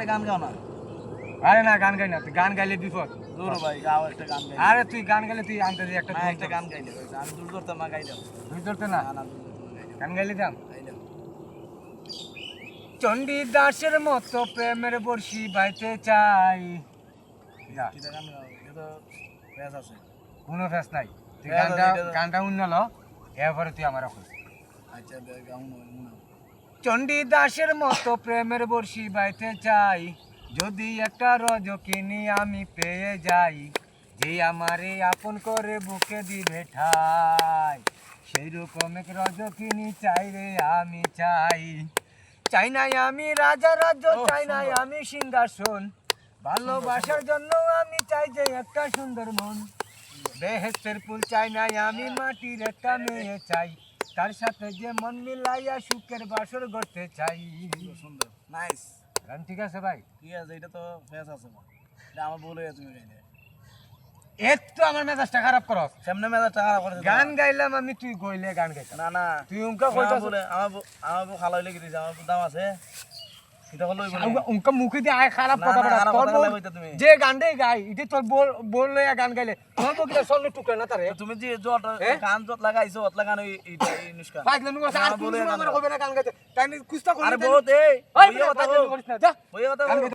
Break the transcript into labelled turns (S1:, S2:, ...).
S1: একটা গান গাও না।
S2: আরে না গান গাই না, তুই গান গাইলে বিপদ।
S1: দূর ভাই গাও একটা গান গাই।
S2: আরে তুই গান গাইলে তুই আনতে দি একটা
S1: না একটা গান গাইলে হইছে। আমি দূর করতাম না, গাই দাও।
S2: তুই ধরতে না
S1: না না দূর করতাম না, গাই দাও।
S2: গান গাইলে দাম
S1: গাই দাও।
S2: চণ্ডীদাসের মতো প্রেমের বর্ষি বাইতে চাই। যা,
S1: কিটা গান গাও? এটা তো ফেস আছে।
S2: কোনো ফেস নাই, তুই
S1: হ্যাঁ,
S2: গানটা
S1: এটা তো-
S2: গানটা উন্নল এরপরে তুই আমার এখন
S1: আচ্ছা দে গাও না।
S2: চণ্ডীদাসের মতো প্রেমের বর্ষি বাইতে চাই, যদি একটা রজকিনী আমি পেয়ে যাই, যে আমারে আপন করে বুকে দিবে ঠাই, সেই রকম এক রজকিনী চাই রে আমি চাই। চাই নাই আমি রাজা রাজ্য, চাই নাই আমি সিংহাসন, ভালোবাসার জন্য আমি চাই যে একটা সুন্দর মন। বেহেশতের ফুল চাই নাই আমি, মাটির একটা মেয়ে চাই, তার সাথে যে মন মিলাইয়া সুখের বাসর করতে চাই।
S1: সুন্দর নাইস
S2: গান ঠিক আছে ভাই?
S1: ঠিক আছে, এটা তো ফেস আছে না। এটা আমার ভুল হয়ে তুমি গাইলে।
S2: একটু আমার মেজাজটা খারাপ করস।
S1: সামনে মেলা টাকা করে
S2: গান গাইলাম আমি, তুই গইলে গান গাইতাম
S1: না না
S2: তুই উনকা
S1: আমার
S2: কইতাছ।
S1: বলে আমার বউ খালা হইলে কি দিছে, আমার বউ দাম আছে এটা হলো
S2: উনকা মুখে দিয়ে আয় খারাপ
S1: না,
S2: কথা
S1: না,
S2: বলা।
S1: খারাপ
S2: তোর
S1: কথা
S2: বউ
S1: বলা কইতা তুমি।
S2: যে গানটাই গাই, এটা তোর বল লইয়া গান গাইলে তোর বউ কিটা সল্লে টুকরে না তারে।
S1: তুমি যে জট গান জট লাগাইছো অত লাগানো এইটা নিষ্কা
S2: পাগলামি করছ, আর
S1: না,
S2: কোন
S1: বলে
S2: সময়
S1: গান
S2: আমার
S1: গাও।
S2: কইবে না গান গাইতে, তাই কুস্তা করি।
S1: আরে বহুত এই
S2: ওই
S1: বইয়া কথা
S2: পাগলামি করিস না, যা
S1: বইয়া কথা
S2: গান গাইতে